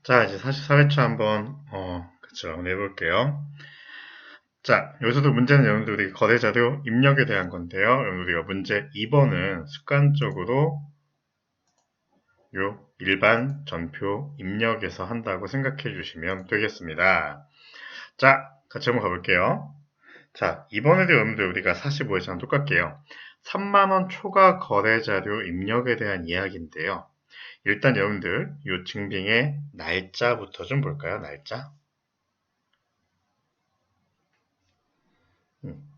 자, 이제 44회차 한번, 그쵸, 한번 해볼게요. 자, 여기서도 문제는 여러분들이 거래 자료 입력에 대한 건데요. 여러분들이 문제 2번은 습관적으로 요 일반 전표 입력에서 한다고 생각해 주시면 되겠습니다. 자, 같이 한번 가볼게요. 자, 이번에도 여러분들 우리가 45회차랑 똑같게요. 3만원 초과 거래 자료 입력에 대한 이야기인데요. 일단 여러분들 요 증빙의 날짜부터 좀 볼까요? 날짜.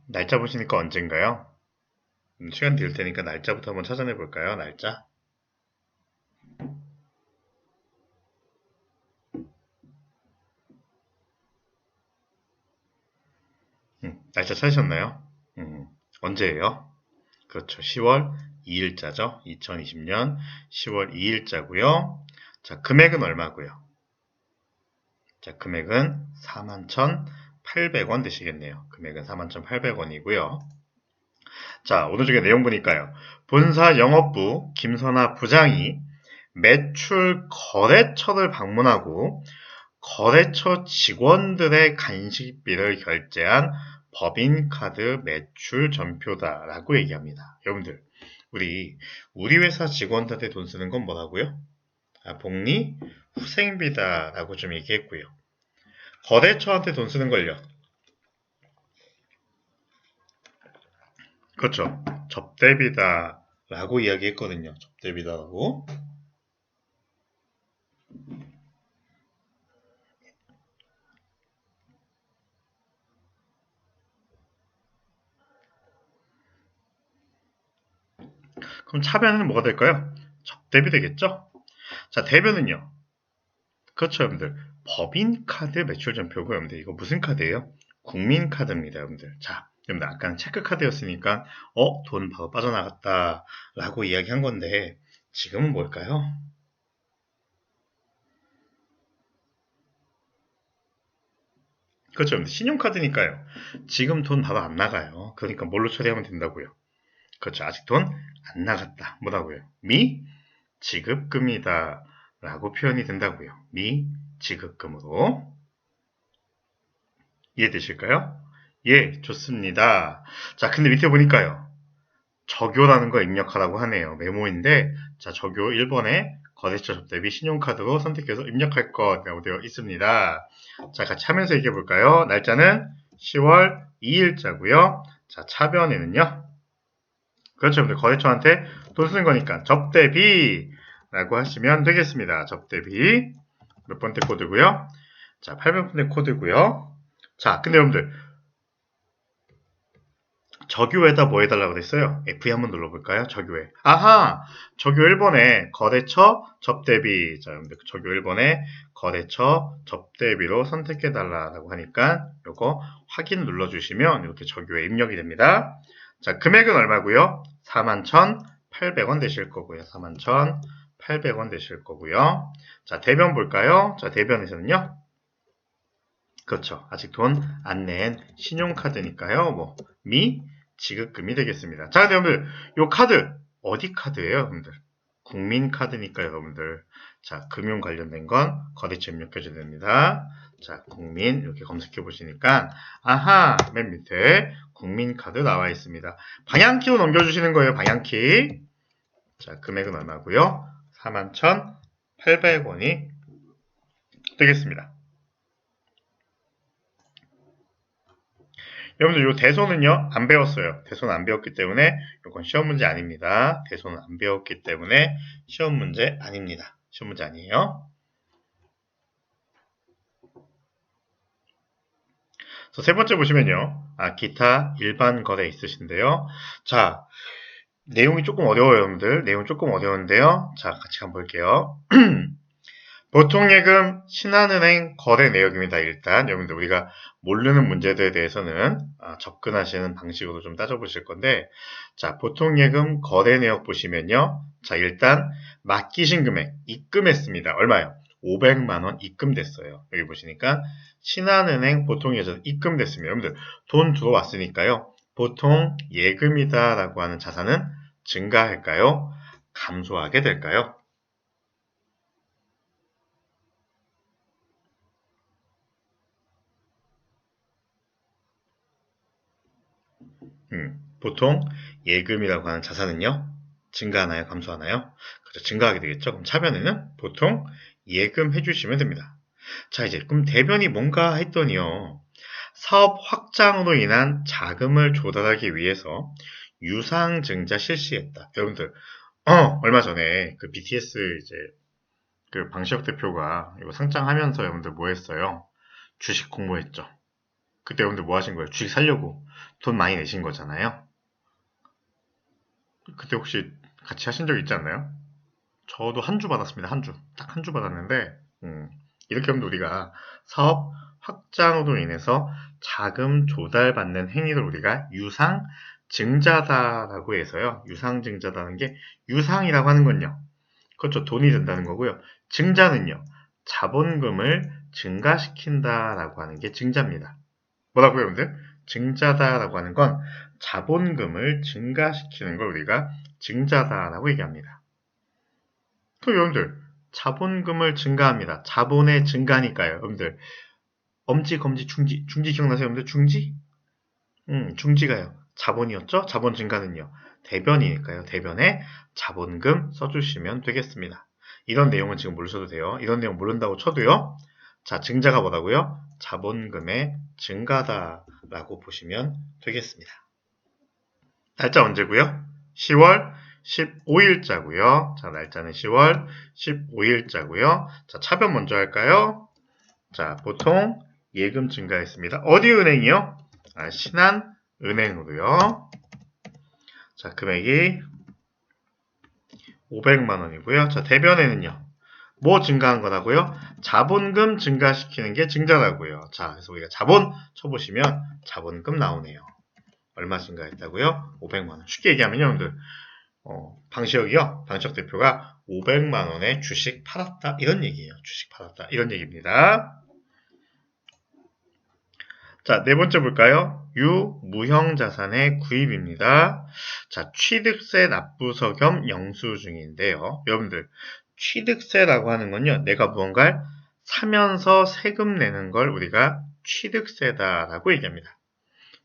날짜 보시니까 언젠가요? 시간 드릴 테니까 날짜부터 한번 찾아내 볼까요? 날짜. 날짜 찾으셨나요? 언제예요? 그렇죠. 10월 2일자죠. 2020년 10월 2일자고요. 자, 금액은 얼마고요? 자, 금액은 41,800원 되시겠네요. 금액은 41,800원이고요. 자, 오늘 중에 내용 보니까요. 본사 영업부 김선아 부장이 매출 거래처를 방문하고 거래처 직원들의 간식비를 결제한 법인카드 매출 전표다라고 얘기합니다. 여러분들, 우리 회사 직원들한테 돈 쓰는 건 뭐라고요? 복리 후생비다라고 좀 얘기했고요. 거래처한테 돈 쓰는 걸요. 그렇죠. 접대비다라고 이야기했거든요. 접대비다라고. 그럼 차변은 뭐가 될까요? 접대비 되겠죠? 자, 대변은요. 그렇죠, 여러분들. 법인카드 매출전표고, 여러분들. 이거 무슨 카드예요? 국민카드입니다, 여러분들. 자, 여러분들. 아까는 체크카드였으니까, 돈 바로 빠져나갔다. 라고 이야기한 건데, 지금은 뭘까요? 그렇죠, 여러분들. 신용카드니까요. 지금 돈 바로 안 나가요. 그러니까 뭘로 처리하면 된다고요? 그렇죠. 아직 돈 안 나갔다. 뭐라고요? 미 지급금이다. 라고 표현이 된다고요. 미 지급금으로. 이해되실까요? 예, 좋습니다. 자, 근데 밑에 보니까요. 적요라는 거 입력하라고 하네요. 메모인데, 자, 적요 1번에 거래처 접대비 신용카드로 선택해서 입력할 것이라고 되어 있습니다. 자, 같이 하면서 얘기해 볼까요? 날짜는 10월 2일자고요. 자, 차변에는요. 그렇죠. 근데 거래처한테 돈 쓰는 거니까 접대비라고 하시면 되겠습니다. 접대비. 몇 번째 코드고요. 자, 800번째 코드고요. 자, 근데 여러분들 적요에다 뭐 해달라고 그랬어요? F2 한번 눌러볼까요? 적요에. 아하! 적요 1번에 거래처 접대비. 자, 여러분들 적요 1번에 거래처 접대비로 선택해달라고 하니까 요거 확인 눌러주시면 이렇게 적요에 입력이 됩니다. 자, 금액은 얼마고요? 41,800원 되실 거고요. 41,800원 되실 거고요. 자, 대변 볼까요? 자, 대변에서는요. 그렇죠. 아직 돈 안 낸 신용카드니까요. 지급금이 되겠습니다. 자, 근데 여러분들, 요 카드, 어디 카드예요, 여러분들? 국민카드니까 여러분들. 자, 금융 관련된 건 거래처 입력해줘야 됩니다. 자, 국민, 이렇게 검색해 보시니까, 아하, 맨 밑에 국민카드 나와 있습니다. 방향키로 넘겨주시는 거예요, 방향키. 자, 금액은 얼마고요? 41,800원이 되겠습니다. 여러분들 이 대소는요 안 배웠어요. 대소는 안 배웠기 때문에 이건 시험 문제 아닙니다. 대소는 안 배웠기 때문에 시험 문제 아닙니다. 시험 문제 아니에요. 그래서 세 번째 보시면요. 기타 일반 거래 있으신데요. 자, 내용이 조금 어려워요, 여러분들. 내용 조금 어려운데요. 자, 같이 한번 볼게요. 보통예금 신한은행 거래 내역입니다. 일단 여러분들 우리가 모르는 문제들에 대해서는 접근하시는 방식으로 좀 따져보실 건데, 자, 보통예금 거래 내역 보시면요. 자, 일단 맡기신 금액 입금했습니다. 얼마요? 500만 원 입금됐어요. 여기 보시니까 신한은행 보통예금 입금됐습니다. 여러분들 돈 들어왔으니까요. 보통 예금이다라고 하는 자산은 증가할까요? 감소하게 될까요? 보통 예금이라고 하는 자산은요, 증가하나요? 감소하나요? 그렇죠. 증가하게 되겠죠. 그럼 차변에는 보통 예금 해주시면 됩니다. 자, 이제 그럼 대변이 뭔가 했더니요. 사업 확장으로 인한 자금을 조달하기 위해서 유상증자 실시했다. 여러분들, 얼마 전에 그 BTS 이제 그 방시혁 대표가 이거 상장하면서 여러분들 뭐 했어요? 주식 공모했죠. 그때 여러분들 뭐 하신 거예요? 주식 살려고 돈 많이 내신 거잖아요. 그때 혹시 같이 하신 적 있지 않나요? 저도 한 주 받았습니다. 한 주. 딱 한 주 받았는데, 이렇게 하면 우리가 사업 확장으로 인해서 자금 조달받는 행위를 우리가 유상증자다라고 해서요. 유상증자다는 게 유상이라고 하는 건요. 그렇죠. 돈이 된다는 거고요. 증자는요. 자본금을 증가시킨다라고 하는 게 증자입니다. 뭐라고요, 여러분들? 증자다라고 하는 건 자본금을 증가시키는 걸 우리가 증자다라고 얘기합니다. 그 여러분들 자본금을 증가합니다. 자본의 증가니까요. 여러분들 엄지, 검지, 중지 기억나세요? 여러분들 중지? 중지가요. 자본이었죠? 자본 증가는요. 대변이니까요. 대변에 자본금 써주시면 되겠습니다. 이런 내용은 지금 모르셔도 돼요. 이런 내용 모른다고 쳐도요. 자, 증자가 뭐라고요? 자본금의 증가다라고 보시면 되겠습니다. 날짜 언제고요? 10월 15일자고요. 자, 날짜는 10월 15일자고요. 자, 차변 먼저 할까요? 자, 보통 예금 증가했습니다. 어디 은행이요? 신한은행으로요. 자, 금액이 500만 원이고요. 자, 대변에는요. 뭐 증가한 거라고요? 자본금 증가시키는 게 증자라고요. 자, 그래서 우리가 자본 쳐보시면 자본금 나오네요. 얼마 증가했다고요? 500만 원. 쉽게 얘기하면요, 여러분들. 방시혁이요. 방시혁 대표가 500만 원의 주식 팔았다. 이런 얘기예요. 주식 팔았다. 이런 얘기입니다. 자, 네 번째 볼까요? 유무형자산의 구입입니다. 자, 취득세 납부서 겸 영수증인데요. 여러분들, 취득세라고 하는 건요, 내가 무언가를 사면서 세금 내는 걸 우리가 취득세다라고 얘기합니다.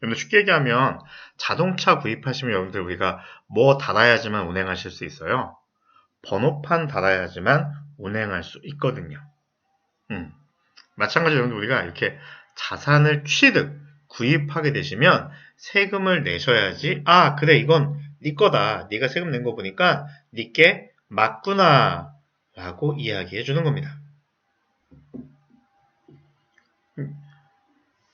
여러분들 쉽게 얘기하면 자동차 구입하시면 여러분들 우리가 뭐 달아야지만 운행하실 수 있어요? 번호판 달아야지만 운행할 수 있거든요. 마찬가지로 여러분들 우리가 이렇게 자산을 구입하게 되시면 세금을 내셔야지. 아, 그래, 이건 네 거다. 네가 세금 낸 거 보니까 네게 맞구나 라고 이야기해 주는 겁니다.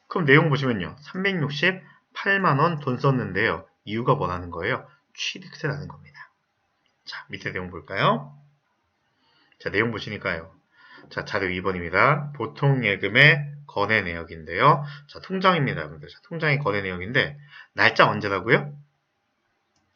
그럼 내용 보시면요. 368만 원 돈 썼는데요. 이유가 뭐라는 거예요? 취득세라는 겁니다. 자, 밑에 내용 볼까요? 자, 내용 보시니까요. 자, 자료 2번입니다. 보통 예금의 거래 내역인데요. 자, 통장입니다, 여러분들. 자, 통장의 거래 내역인데, 날짜 언제라고요?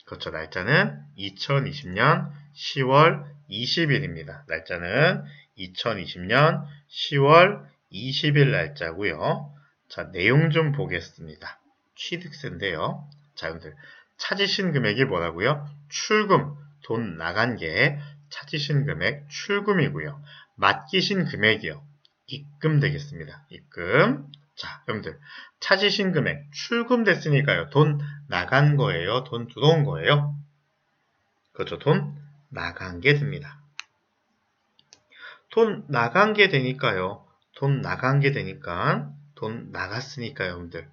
그렇죠. 날짜는 2020년 10월 20일입니다. 날짜는 2020년 10월 20일 날짜고요. 자, 내용 좀 보겠습니다. 취득세인데요. 자, 여러분들 찾으신 금액이 뭐라고요? 출금, 돈 나간 게 찾으신 금액 출금이고요. 맡기신 금액이요. 입금 되겠습니다. 입금. 자, 여러분들 찾으신 금액 출금됐으니까요. 돈 나간 거예요? 돈 들어온 거예요? 그렇죠. 돈 나간 게 됩니다. 돈 나간 게 되니까요. 돈 나간 게 되니까 돈 나갔으니까요. 여러분들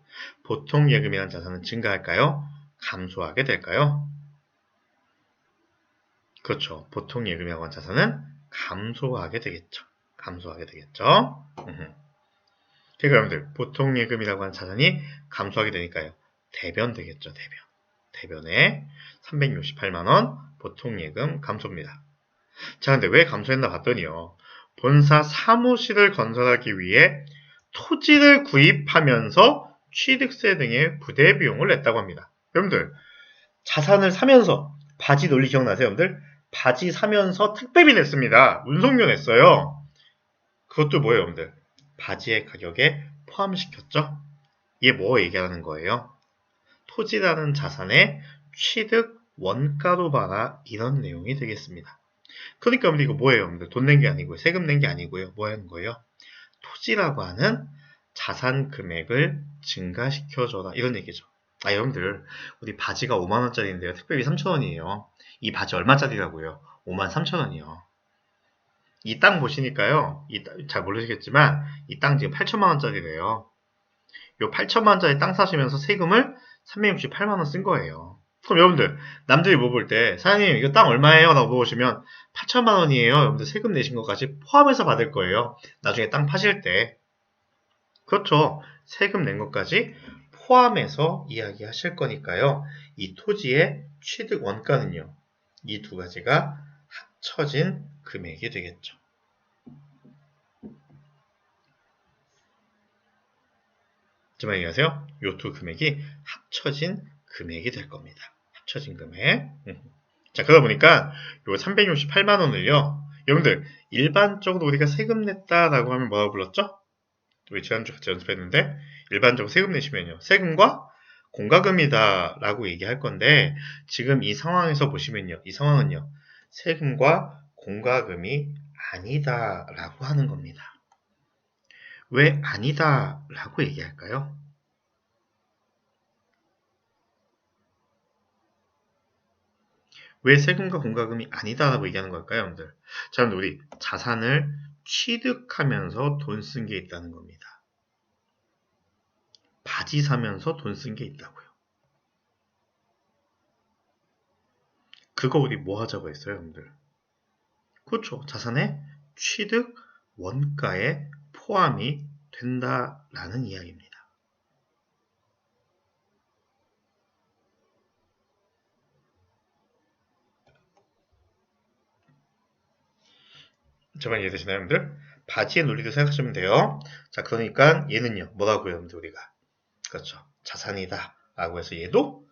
보통 예금이라는 자산은 증가할까요? 감소하게 될까요? 그렇죠. 보통 예금이라고 하는 자산은 감소하게 되겠죠. 감소하게 되겠죠. 그러니까 여러분들 보통 예금이라고 하는 자산이 감소하게 되니까요. 대변 되겠죠. 대변. 대변에 368만 원 보통 예금 감소입니다. 자, 근데 왜 감소했나 봤더니요. 본사 사무실을 건설하기 위해 토지를 구입하면서 취득세 등의 부대 비용을 냈다고 합니다. 여러분들 자산을 사면서 바지 논리 기억나세요? 여러분들 바지 사면서 택배비 냈습니다. 운송료 냈어요. 그것도 뭐예요, 여러분들? 바지의 가격에 포함시켰죠? 이게 뭐 얘기하는 거예요? 토지라는 자산의 취득 원가로 봐라 이런 내용이 되겠습니다. 그러니까 여러분들 이거 뭐예요? 여러분들 돈 낸 게 아니고요. 세금 낸 게 아니고요. 뭐 하는 거예요? 토지라고 하는 자산 금액을 증가시켜줘라 이런 얘기죠. 여러분들, 우리 바지가 5만원짜리인데요. 택배비 3,000원이에요. 이 바지 얼마짜리라고요? 53,000원이요. 이 땅 보시니까요. 잘 모르시겠지만, 이 땅 지금 8천만원짜리래요. 요 8천만원짜리 땅 사시면서 세금을 368만원 쓴 거예요. 그럼 여러분들, 남들이 물어볼 때, 사장님, 이거 땅 얼마예요? 라고 물어보시면, 8천만원이에요. 여러분들 세금 내신 것까지 포함해서 받을 거예요. 나중에 땅 파실 때. 그렇죠. 세금 낸 것까지 포함해서 이야기하실 거니까요. 이 토지의 취득 원가는요. 이 두 가지가 합쳐진 금액이 되겠죠. 무슨 말인지 아세요? 이 두 금액이 합쳐진 금액이 될 겁니다. 합쳐진 금액. 자, 그러다 보니까 요 368만 원을요. 여러분들 일반적으로 우리가 세금 냈다라고 하면 뭐라고 불렀죠? 우리 지난주 같이 연습했는데 일반적으로 세금 내시면요. 세금과 공과금이다 라고 얘기할 건데 지금 이 상황에서 보시면요. 이 상황은요. 세금과 공과금이 아니다 라고 하는 겁니다. 왜 아니다 라고 얘기할까요? 왜 세금과 공과금이 아니다 라고 얘기하는 걸까요, 여러분들? 자, 우리 자산을 취득하면서 돈 쓴 게 있다는 겁니다. 바지 사면서 돈 쓴 게 있다고요. 그거 우리 뭐 하자고 했어요, 여러분들? 그렇죠. 자산의 취득 원가에 포함이 된다라는 이야기입니다. 저만 이해되시나요, 여러분들? 바지의 논리도 생각하시면 돼요. 자, 그러니까 얘는요, 뭐라고요, 여러분들, 우리가? 그렇죠. 자산이다. 라고 해서 얘도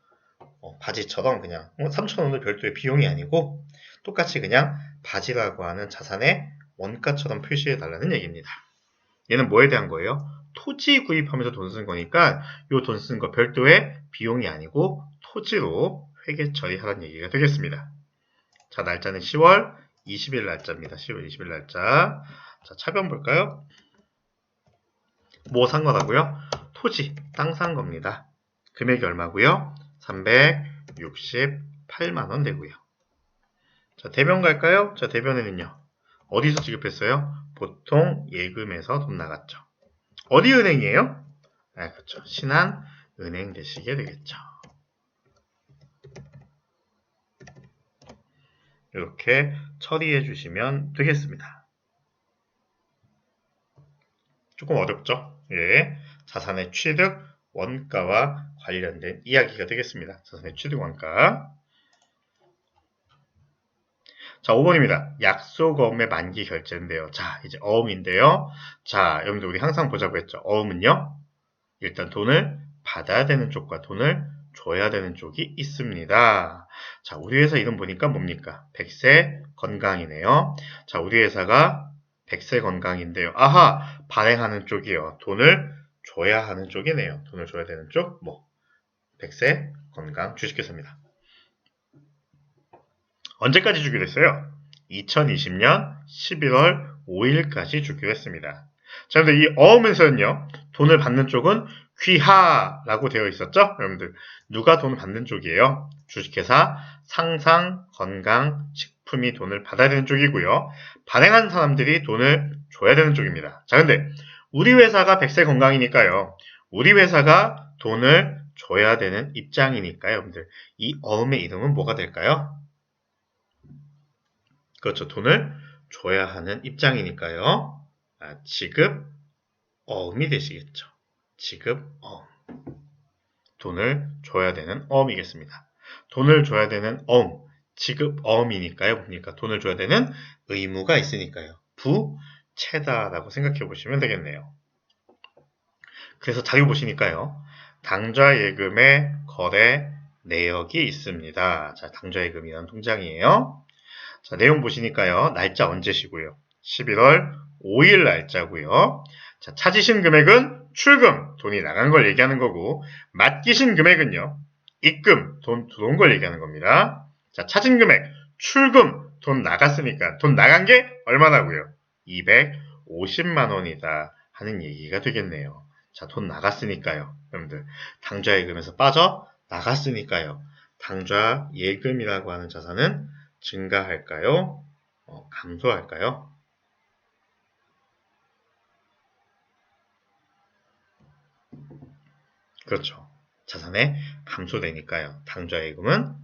바지처럼 그냥 3,000원은 별도의 비용이 아니고 똑같이 그냥 바지라고 하는 자산의 원가처럼 표시해달라는 얘기입니다. 얘는 뭐에 대한 거예요? 토지 구입하면서 돈 쓴 거니까 이 돈 쓴 거 별도의 비용이 아니고 토지로 회계 처리하라는 얘기가 되겠습니다. 자, 날짜는 10월 20일 날짜입니다. 10월 20일 날짜. 자, 차변 볼까요? 뭐 산 거라고요? 토지, 땅 산 겁니다. 금액이 얼마고요? 368만원 되고요. 자, 대변 갈까요? 자, 대변에는요. 어디서 지급했어요? 보통 예금에서 돈 나갔죠. 어디 은행이에요? 그렇죠. 신한은행 되시게 되겠죠. 이렇게 처리해 주시면 되겠습니다. 조금 어렵죠? 예. 자산의 취득 원가와 관련된 이야기가 되겠습니다. 자산의 취득 원가. 자, 5번입니다. 약속어음의 만기 결제인데요. 자, 이제 어음인데요. 자, 여러분들 우리 항상 보자고 했죠. 어음은요. 일단 돈을 받아야 되는 쪽과 돈을 줘야 되는 쪽이 있습니다. 자, 우리 회사 이름 보니까 뭡니까? 백세 건강이네요. 자, 우리 회사가 백세 건강인데요. 아하, 발행하는 쪽이요. 돈을 줘야 하는 쪽이네요. 돈을 줘야 되는 쪽, 백세 건강 주식회사입니다. 언제까지 주기로 했어요? 2020년 11월 5일까지 주기로 했습니다. 자, 근데 이 어음에서는요, 돈을 받는 쪽은 귀하라고 되어 있었죠? 여러분들, 누가 돈을 받는 쪽이에요? 주식회사, 상상, 건강, 식품이 돈을 받아야 되는 쪽이고요. 발행한 사람들이 돈을 줘야 되는 쪽입니다. 자, 근데 우리 회사가 백세 건강이니까요. 우리 회사가 돈을 줘야 되는 입장이니까요. 여러분들, 이 어음의 이름은 뭐가 될까요? 그렇죠. 돈을 줘야 하는 입장이니까요. 지급 어음이 되시겠죠. 지급 어음. 돈을 줘야 되는 어음이겠습니다. 돈을 줘야 되는 어음. 지급 어음이니까요. 그러니까 돈을 줘야 되는 의무가 있으니까요. 부채다라고 생각해 보시면 되겠네요. 그래서 자료 보시니까요. 당좌예금의 거래 내역이 있습니다. 자, 당좌예금이라는 통장이에요. 자, 내용 보시니까요. 날짜 언제시고요? 11월 5일 날짜고요. 자, 찾으신 금액은 출금, 돈이 나간 걸 얘기하는 거고, 맡기신 금액은요. 입금, 돈 들어온 걸 얘기하는 겁니다. 자, 찾은 금액, 출금, 돈 나갔으니까 돈 나간 게 얼마나고요? 250만 원이다 하는 얘기가 되겠네요. 자, 돈 나갔으니까요. 여러분들, 당좌예금에서 빠져 나갔으니까요. 당좌예금이라고 하는 자산은 증가할까요? 감소할까요? 그렇죠. 자산에 감소되니까요. 당좌예금은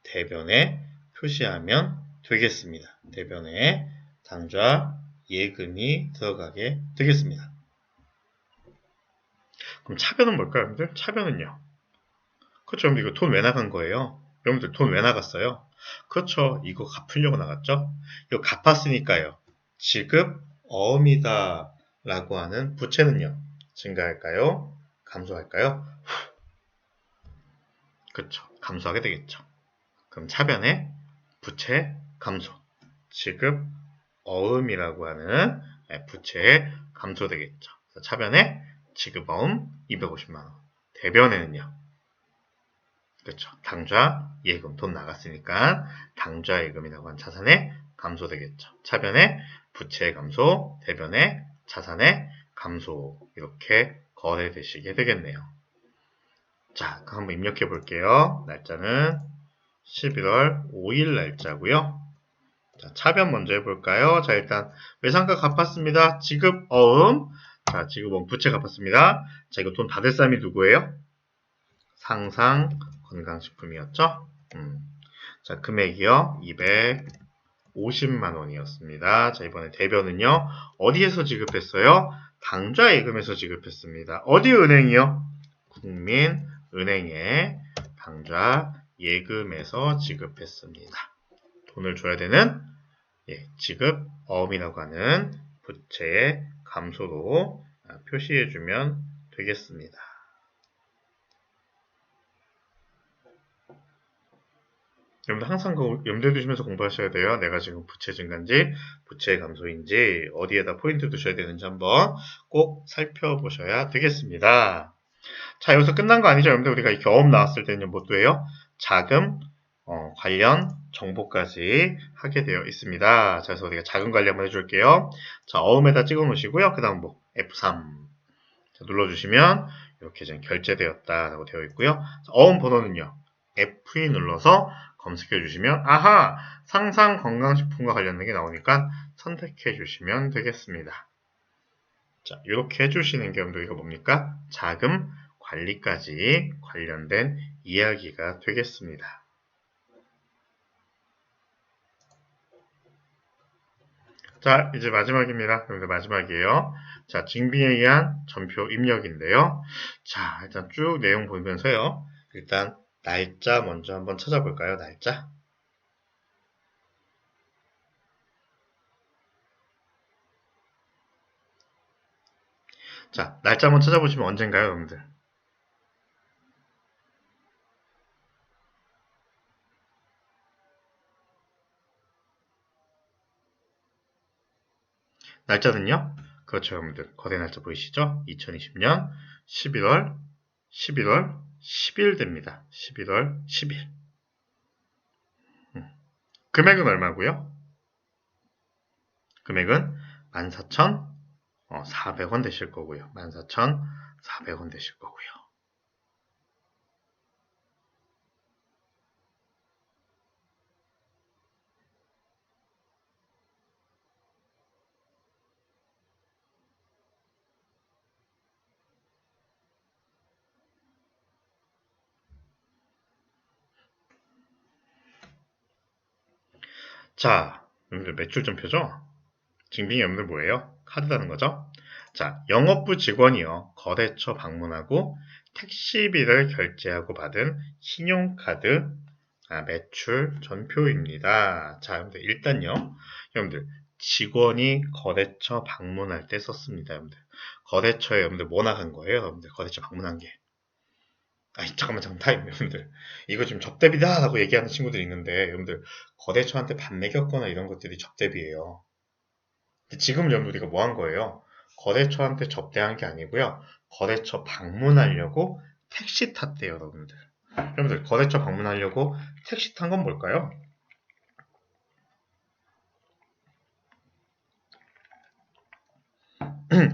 대변에 표시하면 되겠습니다. 대변에 당좌예금이 들어가게 되겠습니다. 그럼 차변은 뭘까요, 여러분들? 차변은요. 그렇죠. 여러분들 이거 돈 왜 나간 거예요? 여러분들 돈 왜 나갔어요? 그렇죠. 이거 갚으려고 나갔죠? 이거 갚았으니까요. 지급 어음이다 라고 하는 부채는요. 증가할까요? 감소할까요? 그렇죠. 감소하게 되겠죠. 그럼 차변에 부채 감소, 지급 어음이라고 하는 부채 감소되겠죠. 차변에 지급 어음 250만원. 대변에는요. 그렇죠. 당좌 예금 돈 나갔으니까 당좌 예금이라고 한 자산에 감소되겠죠. 차변에 부채 감소, 대변에 자산의 감소 이렇게 거래되시게 되겠네요. 자, 그럼 한번 입력해 볼게요. 날짜는 11월 5일 날짜고요. 자, 차변 먼저 해볼까요? 자, 일단 외상가 갚았습니다. 지급 어음. 자, 지급 어음 부채 갚았습니다. 자, 이거 돈 받을 사람이 누구예요? 상상 건강식품이었죠? 자, 금액이요. 250만 원이었습니다. 자, 이번에 대변은요. 어디에서 지급했어요? 당좌예금에서 지급했습니다. 어디 은행이요? 국민은행에 당좌예금에서 지급했습니다. 돈을 줘야 되는 지급 어음이라고 하는 부채의 감소로 표시해주면 되겠습니다. 여러분들 항상 염두에 두시면서 공부하셔야 돼요. 내가 지금 부채 증가인지 부채 감소인지 어디에다 포인트 두셔야 되는지 한번 꼭 살펴보셔야 되겠습니다. 자, 여기서 끝난 거 아니죠? 여러분들 우리가 경험 나왔을 때는 뭐 또 해요? 자금 관련 정보까지 하게 되어 있습니다. 자, 그래서 우리가 자금 관리 한번 해줄게요. 자, 어음에다 찍어 놓으시고요. 그 다음 뭐 F3 자, 눌러주시면 이렇게 지금 결제되었다라고 되어 있고요. 자, 어음 번호는요. F2 눌러서 검색해 주시면 아하! 상상 건강식품과 관련된 게 나오니까 선택해 주시면 되겠습니다. 자, 이렇게 해주시는 게 여러분들 이거 뭡니까? 자금 관리까지 관련된 이야기가 되겠습니다. 자, 이제 마지막입니다. 여러분들 마지막이에요. 자, 징빙에 의한 전표 입력인데요. 자, 일단 쭉 내용 보면서요. 일단 날짜 먼저 한번 찾아볼까요? 날짜. 자, 날짜 한번 찾아보시면 언젠가요, 여러분들? 날짜는요? 그렇죠, 여러분들. 거대 날짜 보이시죠? 2020년 11월 10일 됩니다. 11월 10일. 금액은 얼마고요? 금액은 14,400원 되실 거고요. 14,400원 되실 거고요. 자, 여러분들 매출전표죠? 징빙이 여러분들 뭐예요? 카드라는 거죠? 자, 영업부 직원이요. 거래처 방문하고 택시비를 결제하고 받은 신용카드 매출 전표입니다. 자, 여러분들 일단요. 여러분들 직원이 거래처 방문할 때 썼습니다. 여러분들 거래처에 여러분들 뭐 나간 거예요? 여러분들 거래처 방문한 게. 아니 잠깐만 타임 여러분들 이거 지금 접대비다 라고 얘기하는 친구들이 있는데 여러분들 거래처한테 밥 매겼거나 이런 것들이 접대비예요. 지금 여러분들 우리가 뭐 한 거예요? 거래처한테 접대한 게 아니고요. 거래처 방문하려고 택시 탔대요, 여러분들. 여러분들 거래처 방문하려고 택시 탄 건 뭘까요?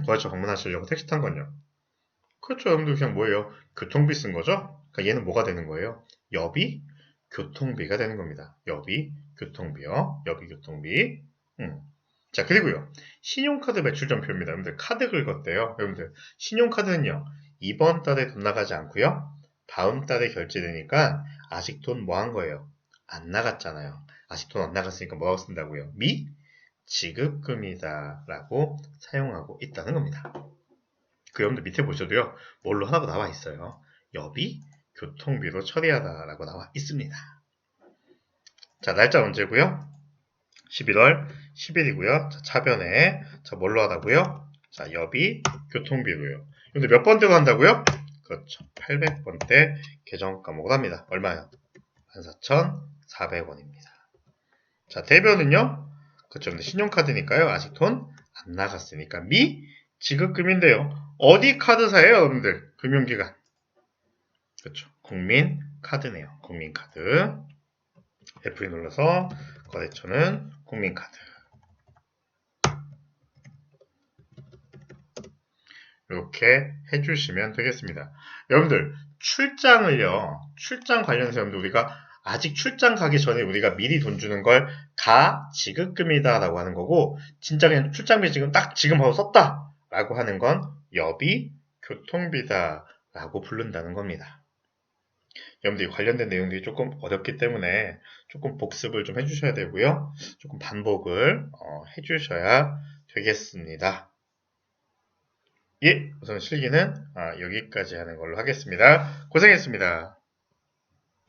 거래처 방문하시려고 택시 탄 건요. 그렇죠. 여러분들 그냥 뭐예요? 교통비 쓴 거죠? 그러니까 얘는 뭐가 되는 거예요? 여비 교통비가 되는 겁니다. 여비 교통비요. 여비 교통비. 자, 그리고요. 신용카드 매출점표입니다. 여러분들 카드 긁었대요. 여러분들 신용카드는요. 이번 달에 돈 나가지 않고요. 다음 달에 결제되니까 아직 돈 뭐 한 거예요? 안 나갔잖아요. 아직 돈 안 나갔으니까 뭐라고 쓴다고요? 지급금이다 라고 사용하고 있다는 겁니다. 그 여러분들 밑에 보셔도요. 뭘로 하나가 나와 있어요. 여비 교통비로 처리하다 라고 나와 있습니다. 자, 날짜 언제고요? 11월 10일이고요. 자, 차변에 자, 뭘로 하다고요? 자, 여비 교통비로요. 근데 몇 번째로 한다고요? 그렇죠. 800번대 계정 과목을 합니다. 얼마요? 14,400원입니다. 자, 대변은요? 그렇죠. 근데 신용카드니까요. 아직 돈 안 나갔으니까 지급금인데요. 어디 카드사예요, 여러분들? 금융기관. 그렇죠. 국민카드네요. 국민카드. F2 눌러서 거래처는 국민카드. 이렇게 해주시면 되겠습니다. 여러분들 출장 관련해서 여러분들 우리가 아직 출장 가기 전에 우리가 미리 돈 주는 걸 지급금이다 라고 하는 거고, 진짜 그냥 출장비 지금 딱 지금 바로 썼다 라고 하는 건 여비 교통비다 라고 부른다는 겁니다. 여러분들이 관련된 내용들이 조금 어렵기 때문에 조금 복습을 좀 해주셔야 되고요. 조금 반복을 해주셔야 되겠습니다. 예, 우선 실기는 여기까지 하는 걸로 하겠습니다. 고생했습니다.